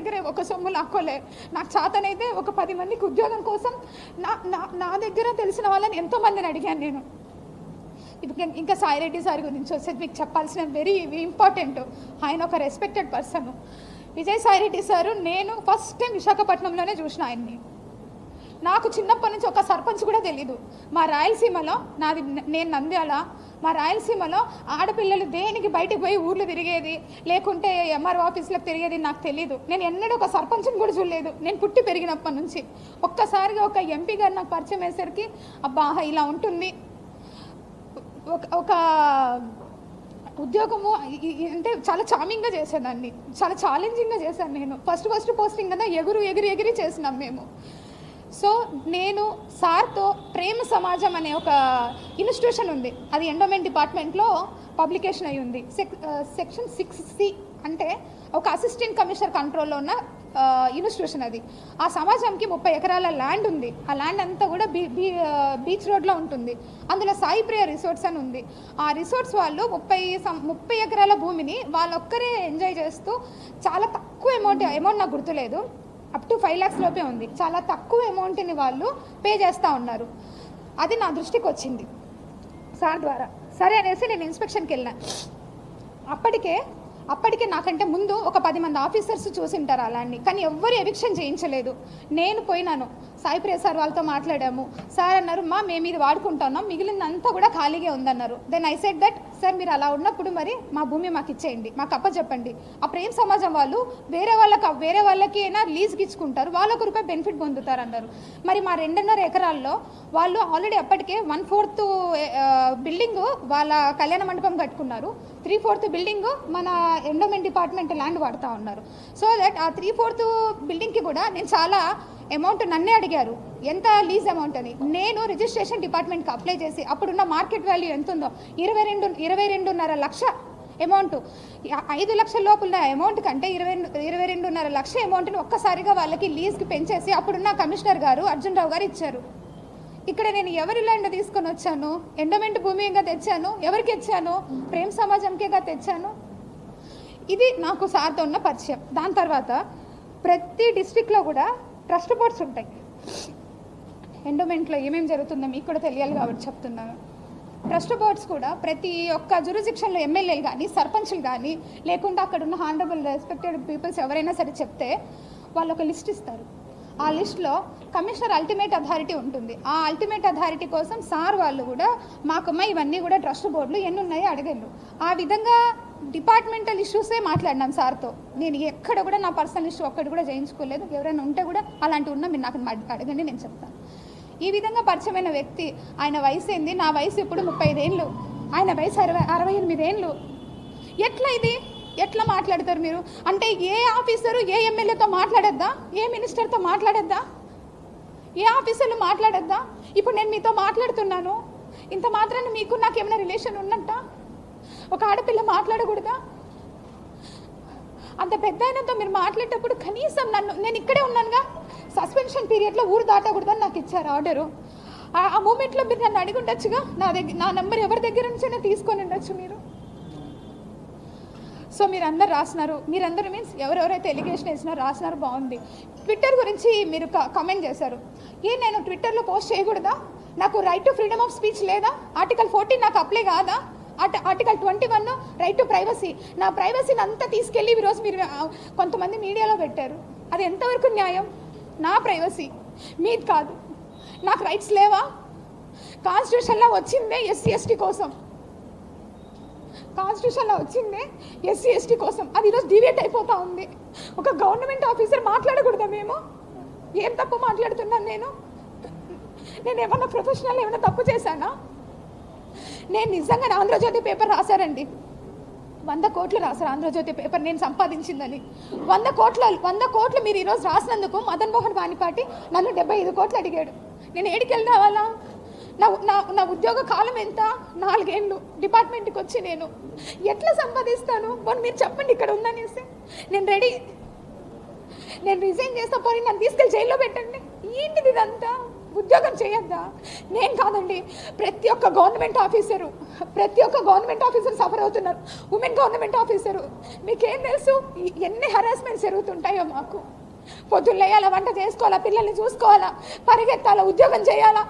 దగ్గర ఒక సొమ్ము లాక్కోలే. నాకు చేతనైతే ఒక 10 మందికి ఉద్యోగం కోసం నా దగ్గర తెలిసిన వాళ్ళని ఎంతోమందిని అడిగాను నేను. ఇప్పుడు ఇంకా సాయిరెడ్డి సార్ గురించి వస్తే మీకు చెప్పాల్సిన వెరీ ఇంపార్టెంట్. ఆయన ఒక రెస్పెక్టెడ్ పర్సన్. విజయసాయిరెడ్డి సారు నేను ఫస్ట్ టైం విశాఖపట్నంలోనే చూసిన ఆయన్ని. నాకు చిన్నప్పటి నుంచి ఒక సర్పంచ్ కూడా తెలీదు. మా రాయలసీమలో నేను నంద్యాల, మా రాయలసీమలో ఆడపిల్లలు దేనికి బయటికి పోయి ఊర్లు తిరిగేది లేకుంటే ఎంఆర్ఓ ఆఫీసులకు తిరిగేది నాకు తెలీదు. నేను ఎన్నడూ ఒక సర్పంచ్ని కూడా చూడలేదు నేను పుట్టి పెరిగినప్పటి నుంచి. ఒక్కసారిగా ఒక ఎంపీ గారు నాకు పరిచయం అయ్యేసరికి అబ్బా ఇలా ఉంటుంది. ఒక ఉద్యోగము అంటే చాలా చామింగ్గా చేసేదాన్ని, చాలా ఛాలెంజింగ్గా చేశాను నేను. ఫస్ట్ పోస్టింగ్ కదా ఎగిరి చేసినాం మేము. సో నేను సార్తో ప్రేమ సమాజం అనే ఒక ఇన్స్టిట్యూషన్ ఉంది, అది ఎండోమెంట్ డిపార్ట్మెంట్లో పబ్లికేషన్ అయి ఉంది. సెక్షన్ 6C అంటే ఒక అసిస్టెంట్ కమిషనర్ కంట్రోల్లో ఉన్న ఇన్స్టిట్యూషన్ అది. ఆ సమాజంకి 30 ఎకరాల ల్యాండ్ ఉంది. ఆ ల్యాండ్ అంతా కూడా బీచ్ రోడ్లో ఉంటుంది. అందులో సాయి ప్రియ రిసార్ట్స్ అని ఉంది. ఆ రిసార్ట్స్ వాళ్ళు 30 ఎకరాల భూమిని వాళ్ళొక్కరే ఎంజాయ్ చేస్తూ చాలా తక్కువ అమౌంట్ నాకు గుర్తులేదు, అప్ టు 5 lakhs లోపే ఉంది. చాలా తక్కువ అమౌంట్ని వాళ్ళు పే చేస్తూ ఉన్నారు. అది నా దృష్టికి వచ్చింది సార్ ద్వారా. సరే అనేసి నేను ఇన్స్పెక్షన్కి వెళ్ళినా. అప్పటికే నాకంటే ముందు ఒక 10 మంది ఆఫీసర్స్ చూసింటారు అలాంటి, కానీ ఎవ్వరు ఎవిక్షన్ చేయించలేదు. నేను పోయినాను, సాయి ప్రియ సార్ వాళ్ళతో మాట్లాడాము. సార్ అన్నారు మేము ఇది వాడుకుంటున్నాం, మిగిలినంతా కూడా ఖాళీగా ఉందన్నారు. Then I said that sir మీరు అలా ఉన్నప్పుడు మరి మా భూమి మాకు ఇచ్చేయండి, మాకు అప్పచెప్పండి. ఆ ప్రేమ సమాజం వాళ్ళు వేరే వాళ్ళకి అయినా లీజ్కి ఇచ్చుకుంటారు, వాళ్ళు ₹1 బెనిఫిట్ పొందుతారు అన్నారు. మరి మా 2.5 ఎకరాల్లో వాళ్ళు ఆల్రెడీ అప్పటికే 1/4 బిల్డింగ్ వాళ్ళ కళ్యాణ మండపం కట్టుకున్నారు, 3/4 బిల్డింగ్ మన ఎండోమెంట్ డిపార్ట్మెంట్ ల్యాండ్ వాడుతూ ఉన్నారు. సో దట్ ఆ 3/4 బిల్డింగ్కి కూడా నేను చాలా అమౌంట్ నన్నే అడిగారు ఎంత లీజ్ అమౌంట్ అని. నేను రిజిస్ట్రేషన్ డిపార్ట్మెంట్కి అప్లై చేసి అప్పుడున్న మార్కెట్ వాల్యూ ఎంత ఉందో 22.5 లక్ష అమౌంట్, 5 లక్షల లోపల అమౌంట్ కంటే 22.5 లక్ష అమౌంట్ని ఒక్కసారిగా వాళ్ళకి లీజ్కి పెంచేసి అప్పుడున్న కమిషనర్ గారు అర్జున్ రావు గారు ఇచ్చారు. ఇక్కడ నేను ఎవరి ల్యాండ్ తీసుకొని వచ్చాను? ఎండోమెంట్ భూమిగా తెచ్చాను. ఎవరికి ఇచ్చాను? ప్రేమ సమాజంకేగా తెచ్చాను. ఇది నాకు సార్తో ఉన్న పరిచయం. దాని తర్వాత ప్రతి డిస్ట్రిక్ట్లో కూడా ట్రస్ట్ బోర్డ్స్ ఉంటాయి. ఎండోమెంట్లో ఏమేమి జరుగుతుందో మీకు కూడా తెలియాలి కాబట్టి చెప్తున్నాను. ట్రస్ట్ బోర్డ్స్ కూడా ప్రతి ఒక్క జ్యూరిస్డిక్షన్లో ఎమ్మెల్యేలు కానీ సర్పంచ్లు కానీ లేకుంటే అక్కడ ఉన్న హానరబుల్ రెస్పెక్టెడ్ పీపుల్స్ ఎవరైనా సరే చెప్తే వాళ్ళు ఒక లిస్ట్ ఇస్తారు. ఆ లిస్ట్లో కమిషనర్ అల్టిమేట్ అథారిటీ ఉంటుంది. ఆ అల్టిమేట్ అథారిటీ కోసం సార్ వాళ్ళు కూడా మాకమ్మ ఇవన్నీ కూడా ట్రస్ట్ బోర్డులు ఎన్ని ఉన్నాయో అడగండు. ఆ విధంగా డిపార్ట్మెంటల్ ఇష్యూసే మాట్లాడినాను సార్తో. నేను ఎక్కడ కూడా నా పర్సనల్ ఇష్యూ ఒక్కటి కూడా చేయించుకోలేదు. ఎవరైనా ఉంటే కూడా అలాంటివి ఉన్నా మీరు నాకు అడగండి, నేను చెప్తాను. ఈ విధంగా పరిచయమైన వ్యక్తి, ఆయన వయసు ఏంది? నా వయసు ఇప్పుడు 35 ఏళ్ళు, ఆయన వయసు 68 ఏళ్ళు. ఎట్లా మాట్లాడతారు మీరు? అంటే ఏ ఆఫీసరు ఏ ఎమ్మెల్యేతో మాట్లాడద్దా? ఏ మినిస్టర్తో మాట్లాడద్దా? ఏ ఆఫీసర్లు మాట్లాడద్దా? ఇప్పుడు నేను మీతో మాట్లాడుతున్నాను, ఇంత మాత్రాన్ని మీకు నాకు ఏమైనా రిలేషన్ ఉన్నట్ట? ఒక ఆడపిల్ల మాట్లాడకూడదా? అంత పెద్ద ఆయనతో మీరు మాట్లాడేటప్పుడు కనీసం నేను ఇక్కడే ఉన్నానుగా, సస్పెన్షన్ పీరియడ్లో ఊరు దాటకూడదని నాకు ఇచ్చారు ఆర్డరు. ఆ మూమెంట్లో మీరు నన్ను అడిగి ఉండొచ్చుగా, నా నెంబర్ ఎవరి దగ్గర నుంచైనా తీసుకొని ఉండొచ్చు మీరు. సో మీరందరూ రాసినారు, మీరందరూ మీన్స్ ఎవరెవరైతే ఎలిగేషన్ వేసినారో రాసినారు, బాగుంది. ట్విట్టర్ గురించి మీరు కమెంట్ చేశారు. నేను ట్విట్టర్లో పోస్ట్ చేయకూడదా? నాకు right to freedom of speech లేదా? ఆర్టికల్ 14 నాకు అప్లై కాదా? Article 21 right to privacy. నా ప్రైవసీని అంతా తీసుకెళ్ళి ఈరోజు మీరు కొంతమంది మీడియాలో పెట్టారు. అది ఎంతవరకు న్యాయం? నా ప్రైవసీ, మీది కాదు. నాకు రైట్స్ లేవా? కాన్స్టిట్యూషన్లో వచ్చిందే ఎస్సీ ఎస్టీ కోసం, కాన్స్టిట్యూషన్లో వచ్చిందే ఎస్సీ ఎస్టీ కోసం. అది ఈరోజు డివేట్ అయిపోతూ ఉంది. ఒక గవర్నమెంట్ ఆఫీసర్ మాట్లాడకూడదా? మేము ఏం తప్పు మాట్లాడుతున్నాను? నేను ఏమన్నా ప్రొఫెషనల్ ఏమైనా తప్పు చేశానా? నేను నిజంగా ఆంధ్రజ్యోతి పేపర్ రాశారండి, 100 కోట్లు రాశారు ఆంధ్రజ్యోతి పేపర్ నేను సంపాదించిందని. 100 కోట్లు మీరు ఈరోజు రాసినందుకు మదన్ మోహన్ వాణిపాటి నన్ను 75 కోట్లు అడిగాడు. నేను ఏడికి వెళ్ళావాలా? నా ఉద్యోగ కాలం ఎంత? 4 ఏళ్ళు డిపార్ట్మెంట్కి వచ్చి నేను ఎట్లా సంపాదిస్తాను? మీరు చెప్పండి ఇక్కడ ఉందనేసి. నేను రెడీ, నేను రిజైన్ చేస్తా, పోయి నన్ను తీసుకెళ్ళి జైల్లో పెట్టండి. ఏంటిది ఇదంతా? ఉద్యోగం చేయొద్దా? నేను కాదండి, ప్రతి ఒక్క గవర్నమెంట్ ఆఫీసర్ సఫర్ అవుతున్నారు. ఉమెన్ గవర్నమెంట్ ఆఫీసరు, మీకేం తెలుసు ఎన్ని హరాస్మెంట్స్ జరుగుతుంటాయో మాకు. పొద్దున్న లేయాలా, వంట చేసుకోవాలా, పిల్లల్ని చూసుకోవాలా, పరిగెత్తాలా, ఉద్యోగం చేయాలా.